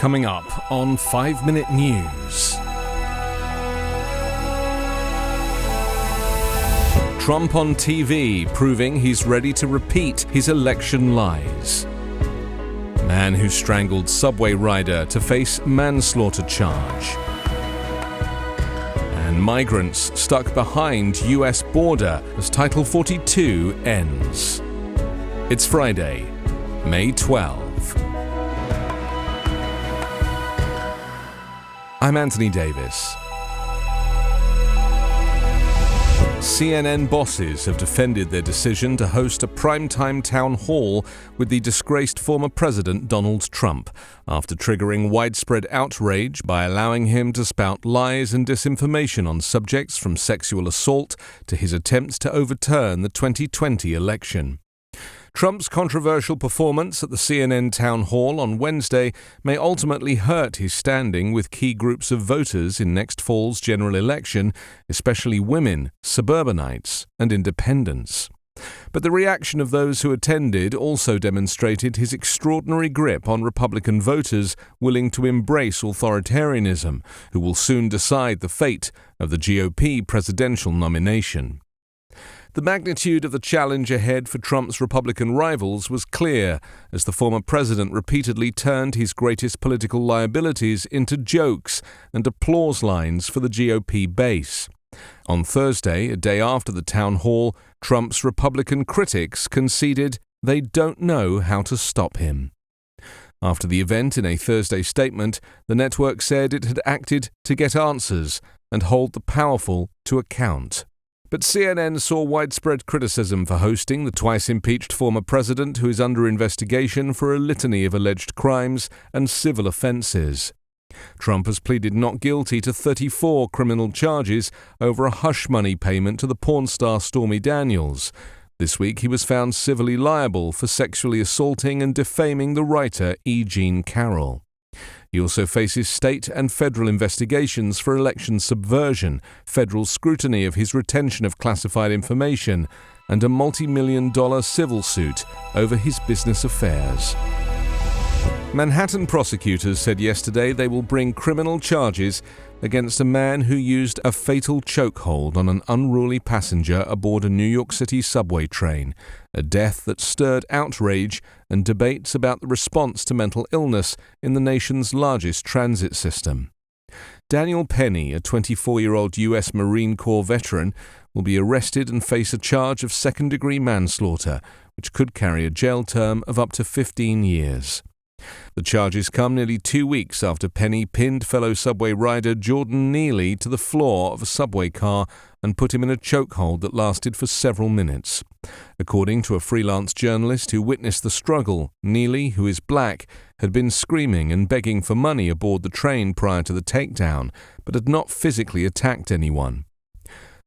Coming up on 5 Minute News. Trump on TV proving he's ready to repeat his election lies. Man who strangled subway rider to face manslaughter charge. And migrants stuck behind US border as Title 42 ends. It's Friday, May 12. I'm Anthony Davis. CNN bosses have defended their decision to host a primetime town hall with the disgraced former president Donald Trump after triggering widespread outrage by allowing him to spout lies and disinformation on subjects from sexual assault to his attempts to overturn the 2020 election. Trump's controversial performance at the CNN town hall on Wednesday may ultimately hurt his standing with key groups of voters in next fall's general election, especially women, suburbanites, and independents. But the reaction of those who attended also demonstrated his extraordinary grip on Republican voters willing to embrace authoritarianism, who will soon decide the fate of the GOP presidential nomination. The magnitude of the challenge ahead for Trump's Republican rivals was clear, as the former president repeatedly turned his greatest political liabilities into jokes and applause lines for the GOP base. On Thursday, a day after the town hall, Trump's Republican critics conceded they don't know how to stop him. After the event, in a Thursday statement, the network said it had acted to get answers and hold the powerful to account. But CNN saw widespread criticism for hosting the twice-impeached former president who is under investigation for a litany of alleged crimes and civil offences. Trump has pleaded not guilty to 34 criminal charges over a hush money payment to the porn star Stormy Daniels. This week he was found civilly liable for sexually assaulting and defaming the writer E. Jean Carroll. He also faces state and federal investigations for election subversion, federal scrutiny of his retention of classified information, and a multi-million-dollar civil suit over his business affairs. Manhattan prosecutors said yesterday they will bring criminal charges against a man who used a fatal chokehold on an unruly passenger aboard a New York City subway train, a death that stirred outrage and debates about the response to mental illness in the nation's largest transit system. Daniel Penny, a 24-year-old U.S. Marine Corps veteran, will be arrested and face a charge of second-degree manslaughter, which could carry a jail term of up to 15 years. The charges come nearly 2 weeks after Penny pinned fellow subway rider Jordan Neely to the floor of a subway car and put him in a chokehold that lasted for several minutes. According to a freelance journalist who witnessed the struggle, Neely, who is black, had been screaming and begging for money aboard the train prior to the takedown, but had not physically attacked anyone.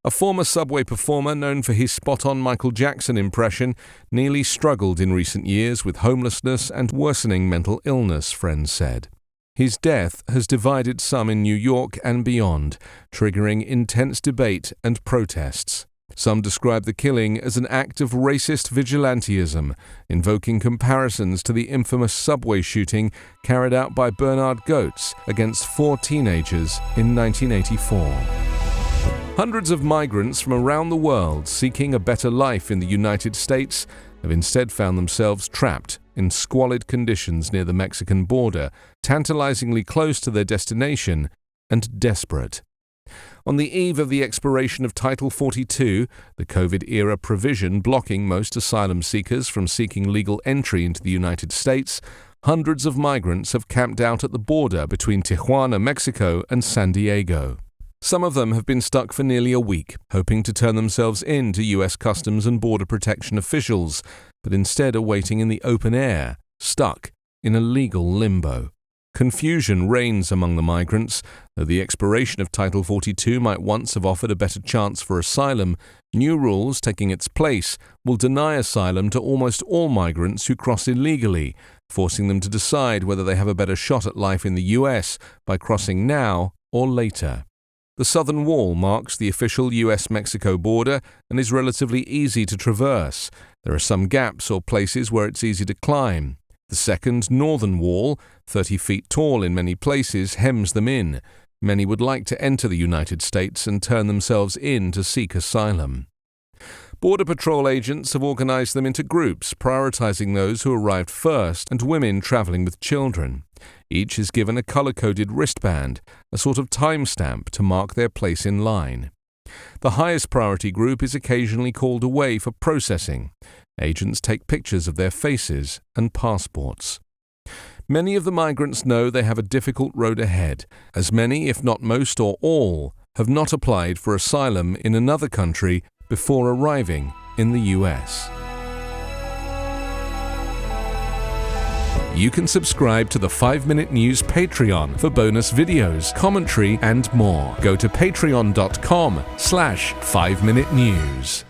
A former subway performer known for his spot-on Michael Jackson impression, Neely struggled in recent years with homelessness and worsening mental illness, friends said. His death has divided some in New York and beyond, triggering intense debate and protests. Some describe the killing as an act of racist vigilantism, invoking comparisons to the infamous subway shooting carried out by Bernard Goetz against 4 teenagers in 1984. Hundreds of migrants from around the world seeking a better life in the United States have instead found themselves trapped in squalid conditions near the Mexican border, tantalizingly close to their destination and desperate. On the eve of the expiration of Title 42, the COVID-era provision blocking most asylum seekers from seeking legal entry into the United States, hundreds of migrants have camped out at the border between Tijuana, Mexico, and San Diego. Some of them have been stuck for nearly a week, hoping to turn themselves in to U.S. Customs and Border Protection officials, but instead are waiting in the open air, stuck in a legal limbo. Confusion reigns among the migrants. Though the expiration of Title 42 might once have offered a better chance for asylum, new rules taking its place will deny asylum to almost all migrants who cross illegally, forcing them to decide whether they have a better shot at life in the U.S. by crossing now or later. The southern wall marks the official USMexico border and is relatively easy to traverse. There are some gaps or places where it's easy to climb. The second northern wall, 30 feet tall in many places, hems them in. Many would like to enter the United States and turn themselves in to seek asylum. Border Patrol agents have organized them into groups, prioritizing those who arrived first and women traveling with children. Each is given a color-coded wristband, a sort of timestamp to mark their place in line. The highest priority group is occasionally called away for processing. Agents take pictures of their faces and passports. Many of the migrants know they have a difficult road ahead, as many, if not most or all, have not applied for asylum in another country before arriving in the US. You can subscribe to the 5-Minute News Patreon for bonus videos, commentary, and more. Go to patreon.com/5-Minute News.